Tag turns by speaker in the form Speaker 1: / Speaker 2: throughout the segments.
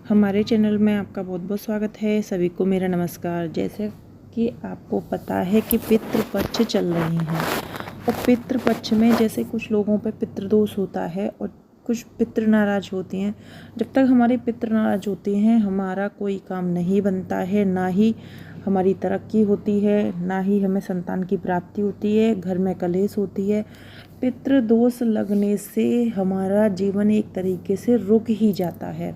Speaker 1: हमारे चैनल में आपका बहुत बहुत स्वागत है। सभी को मेरा नमस्कार। जैसे कि आपको पता है कि पितृपक्ष चल रही हैं और पितृपक्ष में जैसे कुछ लोगों पे पितृदोष होता है और कुछ पितृ नाराज होती हैं। जब तक हमारे पितृ नाराज होते हैं हमारा कोई काम नहीं बनता है, ना ही हमारी तरक्की होती है, ना ही हमें संतान की प्राप्ति होती है, घर में कलेश होती है। पितृदोष लगने से हमारा जीवन एक तरीके से रुक ही जाता है।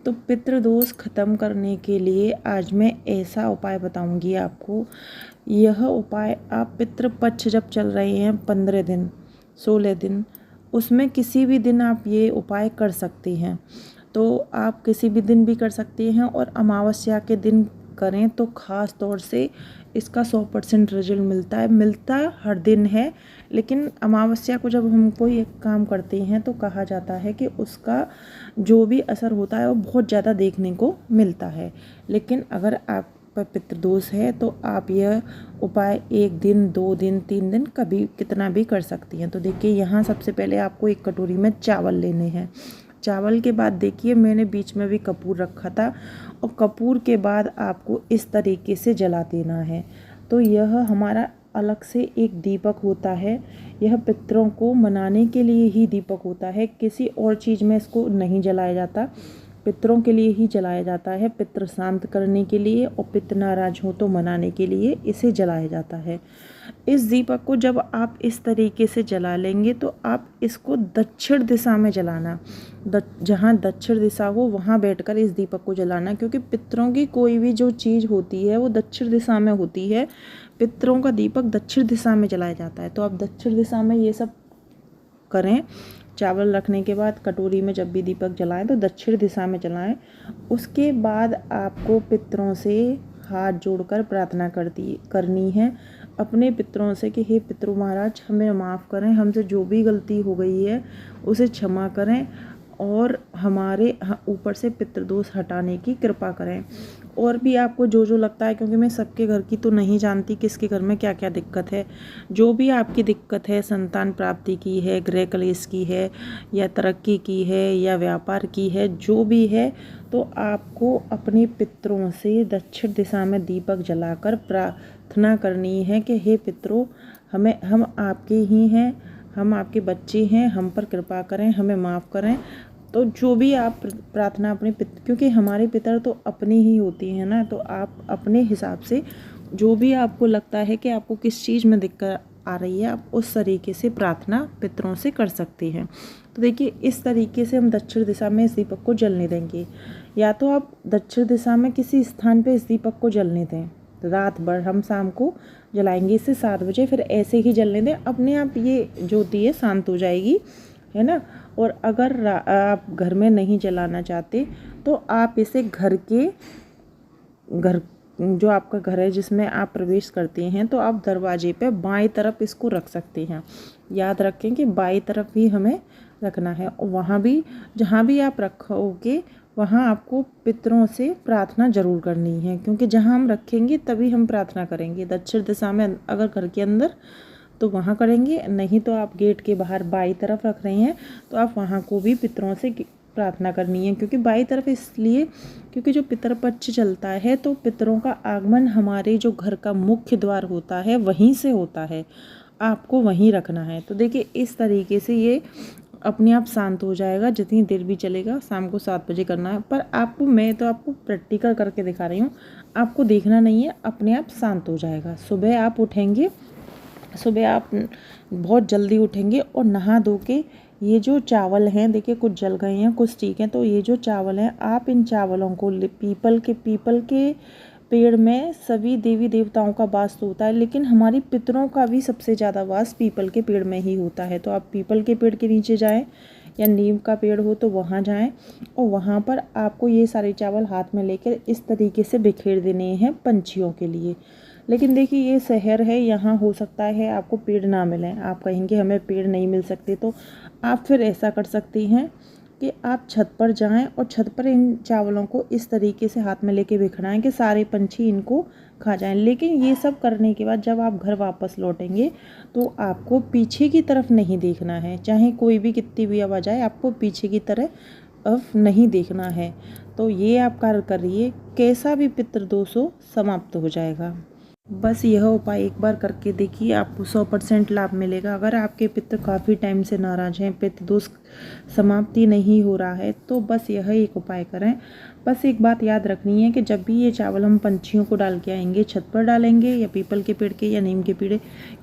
Speaker 1: तो पितृदोष खत्म करने के लिए आज मैं ऐसा उपाय बताऊंगी आपको। यह उपाय आप पितृपक्ष जब चल रहे हैं 15 दिन 16 दिन, उसमें किसी भी दिन आप ये उपाय कर सकते हैं। तो आप किसी भी दिन भी कर सकते हैं और अमावस्या के दिन करें तो ख़ास तौर से इसका 100% रिजल्ट मिलता हर दिन है। लेकिन अमावस्या को जब हम कोई एक काम करते हैं तो कहा जाता है कि उसका जो भी असर होता है वो बहुत ज़्यादा देखने को मिलता है। लेकिन अगर आप पर पितृदोष है तो आप यह उपाय 1 दिन 2 दिन 3 दिन कभी कितना भी कर सकती हैं। तो देखिए, यहाँ सबसे पहले आपको एक कटोरी में चावल लेने हैं। चावल के बाद देखिए मैंने बीच में भी कपूर रखा था और कपूर के बाद आपको इस तरीके से जला देना है। तो यह हमारा अलग से एक दीपक होता है। यह पितरों को मनाने के लिए ही दीपक होता है, किसी और चीज़ में इसको नहीं जलाया जाता। पितरों के लिए ही जलाया जाता है, पितृ शांत करने के लिए और पितृ नाराज हो तो मनाने के लिए इसे जलाया जाता है। इस दीपक को जब आप इस तरीके से जला लेंगे तो आप इसको दक्षिण दिशा में जलाना। जहाँ दक्षिण दिशा हो वहाँ बैठकर इस दीपक को जलाना, क्योंकि पितरों की कोई भी जो चीज़ होती है वो दक्षिण दिशा में होती है। पितरों का दीपक दक्षिण दिशा में जलाया जाता है। तो आप दक्षिण दिशा में ये सब करें। चावल रखने के बाद कटोरी में जब भी दीपक जलाएं तो दक्षिण दिशा में जलाएं। उसके बाद आपको पितरों से हाथ जोड़कर प्रार्थना करनी है अपने पितरों से कि हे पितृ महाराज, हमें माफ़ करें, हमसे जो भी गलती हो गई है उसे क्षमा करें और हमारे ऊपर से पितृदोष हटाने की कृपा करें। और भी आपको जो जो लगता है, क्योंकि मैं सबके घर की तो नहीं जानती किसके घर में क्या क्या दिक्कत है। जो भी आपकी दिक्कत है, संतान प्राप्ति की है, गृह कलेश की है, या तरक्की की है, या व्यापार की है, जो भी है, तो आपको अपने पितरों से दक्षिण दिशा में दीपक जलाकर प्रार्थना करनी है कि हे पितरों, हम आपके ही हैं, हम आपके बच्चे हैं, हम पर कृपा करें, हमें माफ़ करें। तो जो भी आप प्रार्थना अपने क्योंकि हमारे पितर तो अपने ही होती हैं ना, तो आप अपने हिसाब से जो भी आपको लगता है कि आपको किस चीज़ में दिक्कत आ रही है, आप उस तरीके से प्रार्थना पितरों से कर सकते हैं। तो देखिए, इस तरीके से हम दक्षिण दिशा में इस दीपक को जलने देंगे। या तो आप दक्षिण दिशा में किसी स्थान पे इस दीपक को जलने दें, रात भर हम शाम को जलाएंगे इसे 7 बजे, फिर ऐसे ही जलने दें। अपने आप ये ज्योति है शांत हो जाएगी, है ना। और अगर आप घर में नहीं जलाना चाहते तो आप इसे घर जो आपका घर है जिसमें आप प्रवेश करते हैं, तो आप दरवाजे पे बाएं तरफ इसको रख सकते हैं। याद रखें कि बाएं तरफ ही हमें रखना है। और वहाँ भी जहाँ भी आप रखोगे वहाँ आपको पितरों से प्रार्थना जरूर करनी है, क्योंकि जहाँ हम रखेंगे तभी हम प्रार्थना करेंगे। दक्षिण दिशा में अगर घर के अंदर तो वहाँ करेंगे, नहीं तो आप गेट के बाहर बाई तरफ रख रहे हैं तो आप वहाँ को भी पितरों से प्रार्थना करनी है। क्योंकि बाई तरफ इसलिए क्योंकि जो पितृपक्ष चलता है तो पितरों का आगमन हमारे जो घर का मुख्य द्वार होता है वहीं से होता है, आपको वहीं रखना है। तो देखिए, इस तरीके से ये अपने आप शांत हो जाएगा। जितनी देर भी चलेगा, शाम को 7 बजे करना है। पर मैं तो आपको प्रैक्टिकल करके दिखा रही हूँ, आपको देखना नहीं है, अपने आप शांत हो जाएगा। सुबह आप उठेंगे, सुबह आप बहुत जल्दी उठेंगे और नहा धो के ये जो चावल हैं, देखिए कुछ जल गए हैं कुछ ठीक हैं, तो ये जो चावल हैं आप इन चावलों को पीपल के पेड़ में सभी देवी देवताओं का वास होता है, लेकिन हमारी पितरों का भी सबसे ज़्यादा वास पीपल के पेड़ में ही होता है। तो आप पीपल के पेड़ के नीचे जाएं या नीम का पेड़ हो तो वहाँ जाएं और वहाँ पर आपको ये सारे चावल हाथ में लेकर इस तरीके से बिखेर देने हैं पंछियों के लिए। लेकिन देखिए, ये शहर है, यहाँ हो सकता है आपको पेड़ ना मिलें, आप कहेंगे हमें पेड़ नहीं मिल सकते, तो आप फिर ऐसा कर सकती हैं कि आप छत पर जाएं और छत पर इन चावलों को इस तरीके से हाथ में लेके बिखराएं कि सारे पंछी इनको खा जाएं। लेकिन ये सब करने के बाद जब आप घर वापस लौटेंगे तो आपको पीछे की तरफ नहीं देखना है, चाहे कोई भी कितनी भी आवाज़ आए, आपको पीछे की तरफ नहीं देखना है। तो ये आप कार्य करिए, कैसा भी पितृदोष हो समाप्त हो जाएगा। बस यह उपाय एक बार करके देखिए, आपको 100% लाभ मिलेगा। अगर आपके पितृ काफ़ी टाइम से नाराज हैं, पितृदोष समाप्ति नहीं हो रहा है, तो बस यह एक उपाय करें। बस एक बात याद रखनी है कि जब भी ये चावल हम पंछियों को डाल के आएंगे, छत पर डालेंगे या पीपल के पेड़ के या नीम के पेड़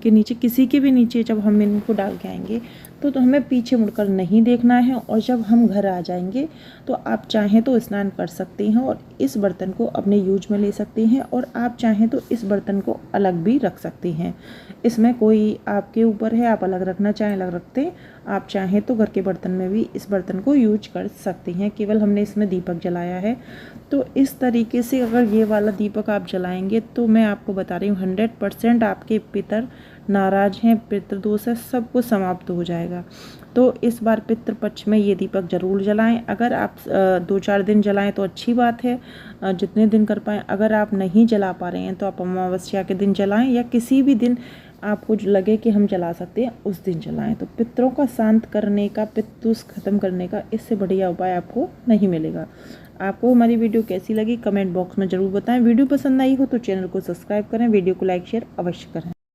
Speaker 1: के नीचे, किसी के भी नीचे जब हम इनको डाल के आएंगे तो हमें पीछे मुड़कर नहीं देखना है। और जब हम घर आ जाएंगे तो आप चाहें तो स्नान कर सकते हैं और इस बर्तन को अपने यूज में ले सकते हैं, और आप चाहें तो इस बर्तन को अलग भी रख सकते हैं। इसमें कोई आपके ऊपर है, आप अलग रखना चाहें अलग रखते हैं, आप चाहें तो घर के बर्तन में भी इस बर्तन को यूज कर सकते हैं। केवल हमने इसमें दीपक जलाया है। तो इस तरीके से अगर ये वाला दीपक आप जलाएंगे तो मैं आपको बता रही हूँ 100% आपके पितर नाराज हैं, पितृदोष है, सब कुछ समाप्त हो जाएगा। तो इस बार पितृपक्ष में ये दीपक जरूर जलाएं। अगर आप 2-4 दिन जलाएं तो अच्छी बात है, जितने दिन कर पाएँ। अगर आप नहीं जला पा रहे हैं तो आप अमावस्या के दिन जलाएं, या किसी भी दिन आपको जो लगे कि हम जला सकते हैं उस दिन जलाएं। तो पितरों का शांत करने का, पितृदोष खत्म करने का इससे बढ़िया उपाय आपको नहीं मिलेगा। आपको हमारी वीडियो कैसी लगी कमेंट बॉक्स में ज़रूर बताएं। वीडियो पसंद आई हो तो चैनल को सब्सक्राइब करें, वीडियो को लाइक शेयर अवश्य करें।